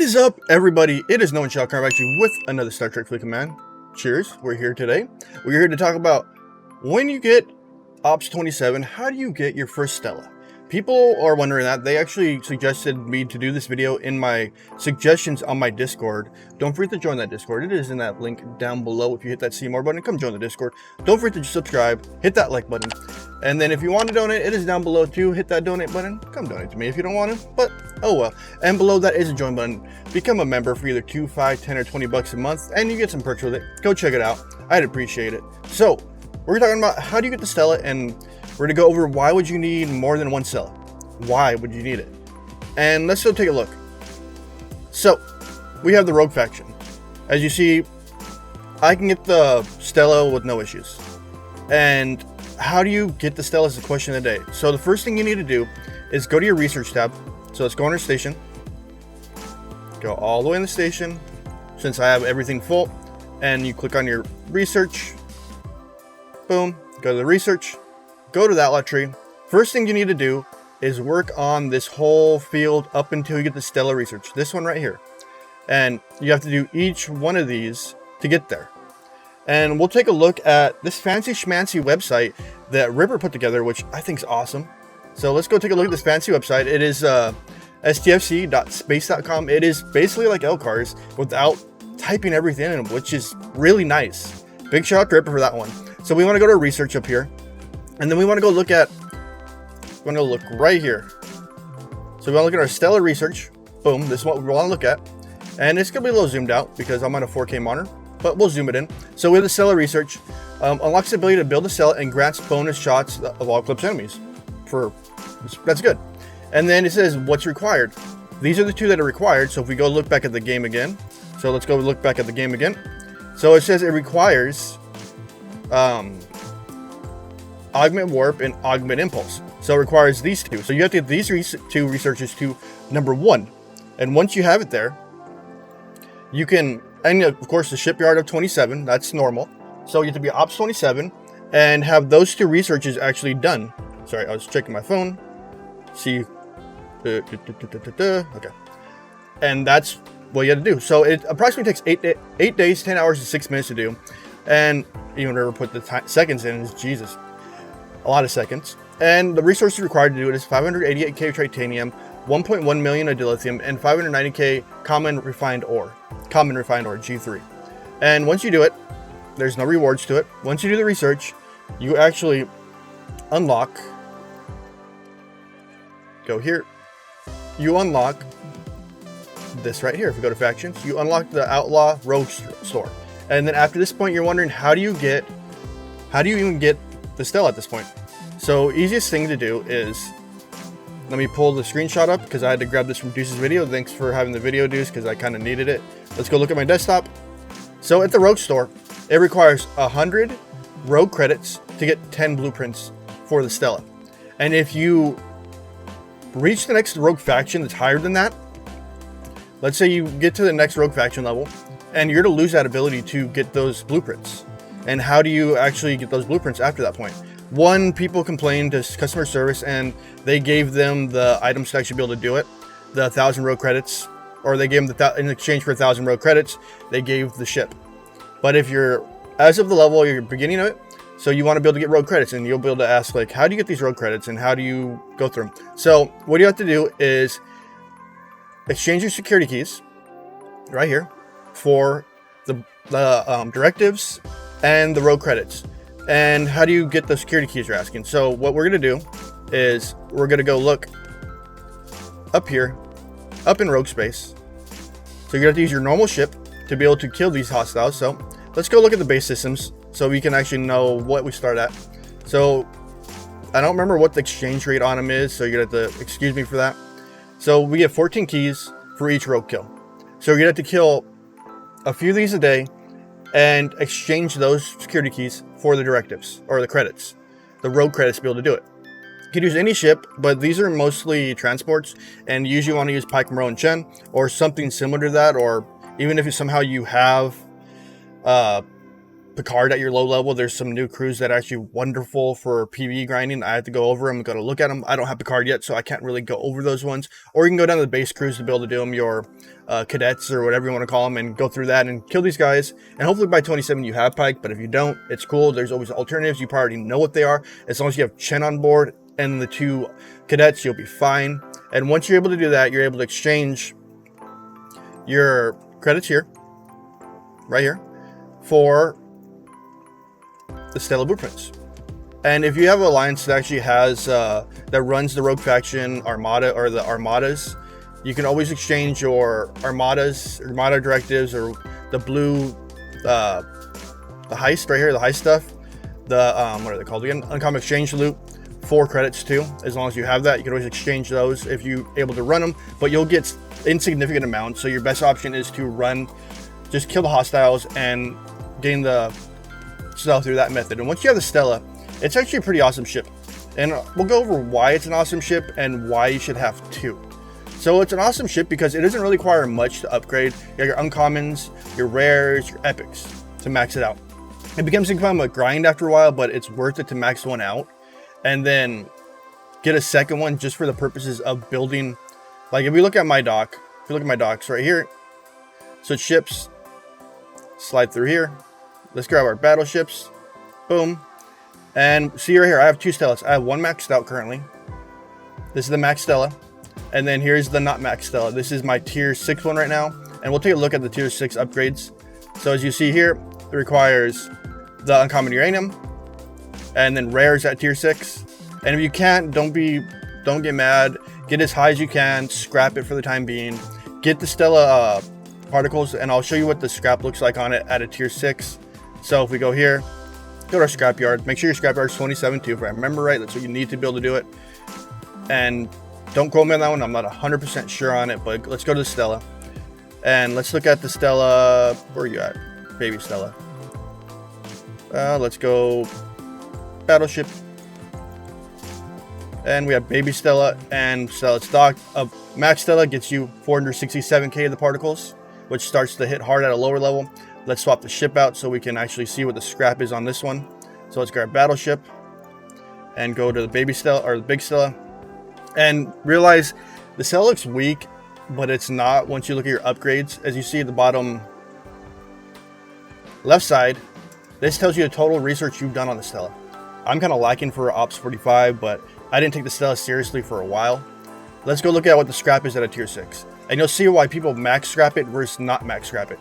Is up, everybody? It is nowonshall coming at you with another Star Trek Fleet Command. Cheers, we're here today. We're here to talk about when you get Ops 27, how do you get your first Stella? People are wondering that. They actually suggested me to do this video in my suggestions on my Discord. Don't forget to join that Discord. It is in that link down below. If you hit that see more button, come join the Discord. Don't forget to subscribe, hit that like button. And then if you want to donate, it is down below too. Hit that donate button. Come donate to me if you don't want to, but oh well. And below that is a join button. Become a member for either 2, 5, 10, or 20 bucks a month, and you get some perks with it. Go check it out. I'd appreciate it. So we're talking about how do you get the Stella, and we're going to go over why would you need more than one Stella. Why would you need it? And let's go take a look. So we have the Rogue faction. As you see, I can get the Stella with no issues. And how do you get the Stella is the question of the day. So the first thing you need to do is go to your research tab. So let's go on our station. Go all the way in the station, since I have everything full, and you click on your research. Boom, go to the research, go to the outlet tree. First thing you need to do is work on this whole field up until you get the Stella research. This one right here. And you have to do each one of these to get there. And we'll take a look at this fancy schmancy website that Ripper put together, which I think is awesome. So let's go take a look at this fancy website. It is stfc.space.com. It is basically like LCARS without typing everything in, which is really nice. Big shout out to Ripper for that one. So we want to go to research up here. And then we want to go look at, we're going to look right here. So we want to look at our Stella research. Boom, this is what we want to look at. And it's going to be a little zoomed out because I'm on a 4K monitor, but we'll zoom it in. So we have the Stella research. Unlocks the ability to build a Stella and grants bonus shots of all Eclipse enemies. That's good. And then it says what's required. These are the two that are required. So if we go look back at the game again. So let's go look back at the game again. So it says it requires augment warp and augment impulse. So it requires these two. So you have to get these two researches to number 1. And once you have it there, you can, and of course the shipyard of 27, that's normal. So you have to be Ops 27 and have those two researches actually done. Sorry, I was checking my phone. See, okay. And that's what you have to do. So it approximately takes 8 days, 10 hours, and 6 minutes to do. And even never put the seconds in, is Jesus, a lot of seconds. And the resources required to do it is 588k titanium, 1.1 million of dilithium, and 590k common refined ore, G3. And once you do it, there's no rewards to it. Once you do the research, you actually unlock, go here, you unlock this right here. If you go to factions, you unlock the outlaw rogue store. And then after this point, you're wondering, how do you even get the Stella at this point? So easiest thing to do is, let me pull the screenshot up because I had to grab this from Deuce's video. Thanks for having the video, Deuce, because I kind of needed it. Let's go look at my desktop. So at the rogue store, it requires 100 rogue credits to get 10 blueprints for the Stella. And if you reach the next rogue faction that's higher than that, let's say you get to the next rogue faction level, and you're to lose that ability to get those blueprints. And how do you actually get those blueprints after that point? One, people complained to customer service and they gave them the items to actually be able to do it, the 1,000 rogue credits, or they gave them in exchange for 1,000 rogue credits, they gave the ship. But if you're, as of the level, you're beginning of it, so you want to be able to get rogue credits, and you'll be able to ask, like, how do you get these rogue credits and how do you go through them? So what you have to do is exchange your security keys right here for the directives and the rogue credits. And how do you get the security keys, you're asking? So what we're going to do is we're going to go look up here, up in rogue space. So you're going to have to use your normal ship to be able to kill these hostiles. So let's go look at the base systems so we can actually know what we start at. So I don't remember what the exchange rate on them is, so you're going to have to excuse me for that. So we get 14 keys for each rogue kill. So you're going to have to kill a few of these a day and exchange those security keys for the directives or the credits, the rogue credits to be able to do it. You can use any ship, but these are mostly transports, and you usually want to use Pike, Monroe, and Chen, or something similar to that, or even if somehow you have Picard at your low level. There's some new crews that are actually wonderful for PvE grinding. I have to go over them, go to look at them. I don't have Picard yet, so I can't really go over those ones. Or you can go down to the base crews to be able to do them, your cadets or whatever you want to call them, and go through that and kill these guys. And hopefully by 27 you have Pike, but if you don't, it's cool. There's always alternatives. You probably already know what they are. As long as you have Chen on board and the 2 cadets, you'll be fine. And once you're able to do that, you're able to exchange your credits here, right here, for the Stella blueprints. And if you have an alliance that actually has that runs the rogue faction armada, or the armadas, you can always exchange your armada directives, or the blue the heist right here, the heist stuff, the what are they called again, uncommon exchange loot, for credits too. As long as you have that, you can always exchange those if you're able to run them, but you'll get insignificant amounts. So your best option is to run, just kill the hostiles and gain the stuff through that method. And once you have the Stella, it's actually a pretty awesome ship, and we'll go over why it's an awesome ship and why you should have 2. So it's an awesome ship because it doesn't really require much to upgrade. You have your uncommons, your rares, your epics to max it out. It becomes a grind after a while, but it's worth it to max one out and then get a second one just for the purposes of building. Like if you look at my dock, if you look at my docks right here, so it's ships, slide through here. Let's grab our battleships. Boom. And see right here, I have 2 Stellas. I have 1 maxed out currently. This is the max Stella. And then here's the not max Stella. This is my tier 6 one right now. And we'll take a look at the tier 6 upgrades. So as you see here, it requires the uncommon uranium and then rares at tier 6. And if you can't, don't get mad. Get as high as you can. Scrap it for the time being. Get the Stella particles, and I'll show you what the scrap looks like on it at a tier 6. So if we go here, go to our scrapyard. Make sure your scrapyard is 27 too. If I remember right, that's what you need to be able to do it. And don't quote me on that one. I'm not 100% sure on it, but let's go to the Stella. And let's look at the Stella. Where are you at? Baby Stella. Let's go battleship. And we have baby Stella and Stella stock. Max Stella gets you 467k of the particles, which starts to hit hard at a lower level. Let's swap the ship out so we can actually see what the scrap is on this one. So let's grab battleship and go to the baby Stella, or the big Stella, and realize the Stella looks weak, but it's not once you look at your upgrades. As you see at the bottom left side, this tells you the total research you've done on the Stella. I'm kind of lacking for Ops 45, but I didn't take the Stella seriously for a while. Let's go look at what the scrap is at a tier 6. And you'll see why people max scrap it versus not max scrap it.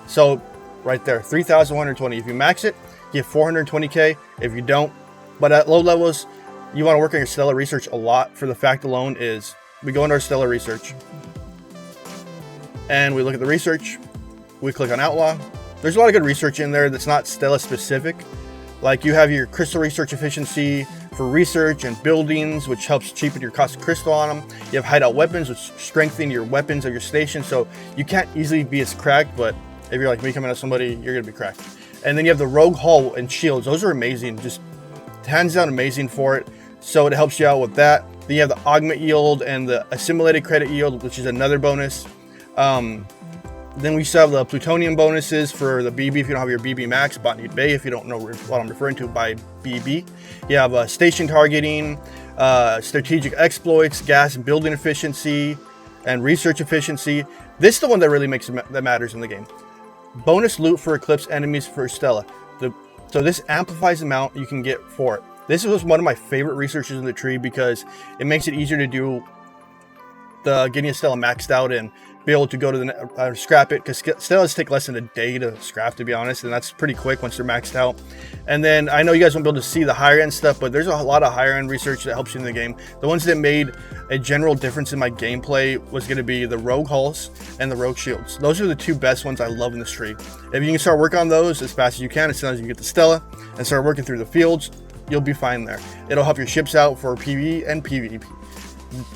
So right there, 3,120. If you max it, you get 420k. If you don't, but at low levels, you want to work on your Stella research a lot. For the fact alone is, we go into our Stella research and we look at the research. We click on Outlaw. There's a lot of good research in there that's not Stella specific. Like you have your crystal research efficiency for research and buildings, which helps cheapen your cost of crystal on them. You have hideout weapons, which strengthen your weapons of your station, so you can't easily be as cracked, but if you're like me coming at somebody, you're gonna be cracked. And then you have the rogue hull and shields. Those are amazing, just hands down amazing for it. So it helps you out with that. Then you have the augment yield and the assimilated credit yield, which is another bonus. Then we still have the plutonium bonuses for the BB if you don't have your BB max. Botany Bay, if you don't know what I'm referring to by BB. You have station targeting, strategic exploits, gas and building efficiency, and research efficiency. This is the one that really that matters in the game. Bonus loot for Eclipse enemies for Stella. So this amplifies the amount you can get for it. This was one of my favorite researches in the tree because it makes it easier to do the getting a Stella maxed out and be able to go to the scrap it, because Stellas take less than a day to scrap, to be honest, and that's pretty quick once they're maxed out. And then I know you guys won't be able to see the higher end stuff, but there's a lot of higher end research that helps you in the game. The ones that made a general difference in my gameplay was going to be the rogue hulls and the rogue shields. Those are the two best ones I love in this tree. If you can start working on those as fast as you can, as soon as you get the Stella and start working through the fields, you'll be fine there. It'll help your ships out for PvE and PvP.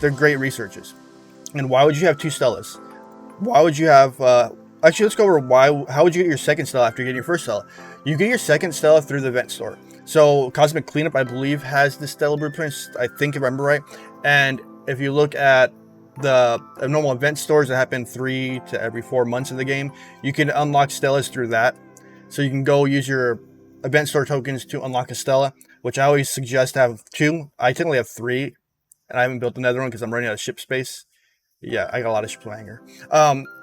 They're great researches. And why would you have two Stellas? Why would you have, actually let's go over how would you get your second Stella after getting your first Stella? You get your second Stella through the event store. So Cosmic Cleanup, I believe, has the Stella blueprints, I think, if I remember right. And if you look at the normal event stores that happen 3 to every 4 months of the game, you can unlock Stellas through that. So you can go use your event store tokens to unlock a Stella, which I always suggest to have 2. I typically have 3, and I haven't built another one because I'm running out of ship space. Yeah, I got a lot of ships lying here.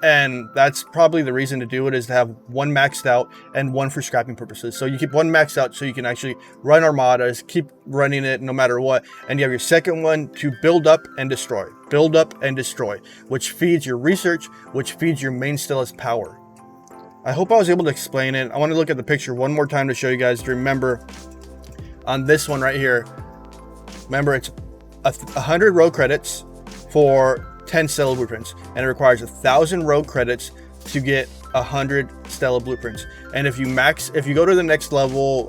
And that's probably the reason to do it, is to have 1 maxed out and 1 for scrapping purposes. So you keep 1 maxed out so you can actually run armadas, keep running it no matter what. And you have your second one to build up and destroy. Build up and destroy, which feeds your research, which feeds your main Stella's power. I hope I was able to explain it. I want to look at the picture one more time to show you guys to remember on this one right here. Remember, it's 100 rogue credits for 10 Stella blueprints, and it requires 1,000 rogue credits to get 100 Stella blueprints. And if you go to the next level,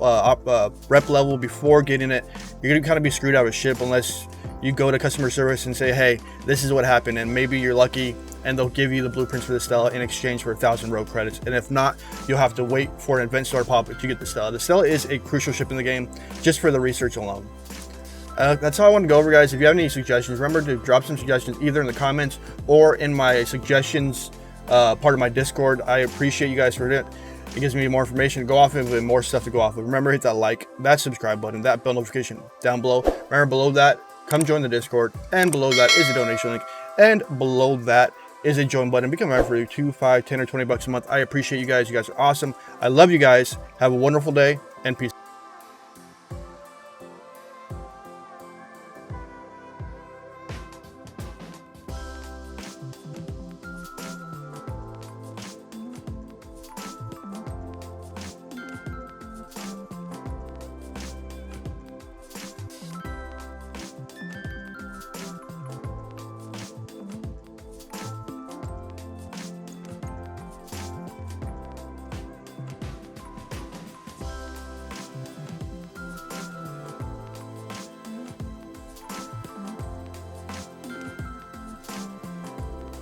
rep level before getting it, you're gonna kind of be screwed out of ship unless you go to customer service and say, hey, this is what happened, and maybe you're lucky and they'll give you the blueprints for the Stella in exchange for 1,000 rogue credits. And if not, you'll have to wait for an event store pop to get the Stella. The Stella is a crucial ship in the game just for the research alone. That's all I want to go over, guys. If you have any suggestions, remember to drop some suggestions either in the comments or in my suggestions part of my Discord. I appreciate you guys for it. It gives me more information to go off of and more stuff to go off of. Remember, hit that like, that subscribe button, that bell notification down below. Remember, below that, come join the Discord, and below that is a donation link, and below that is a join button. Become a member for 2, 5, 10, or 20 bucks a month. I appreciate you guys. You guys are awesome. I love you guys. Have a wonderful day, and peace.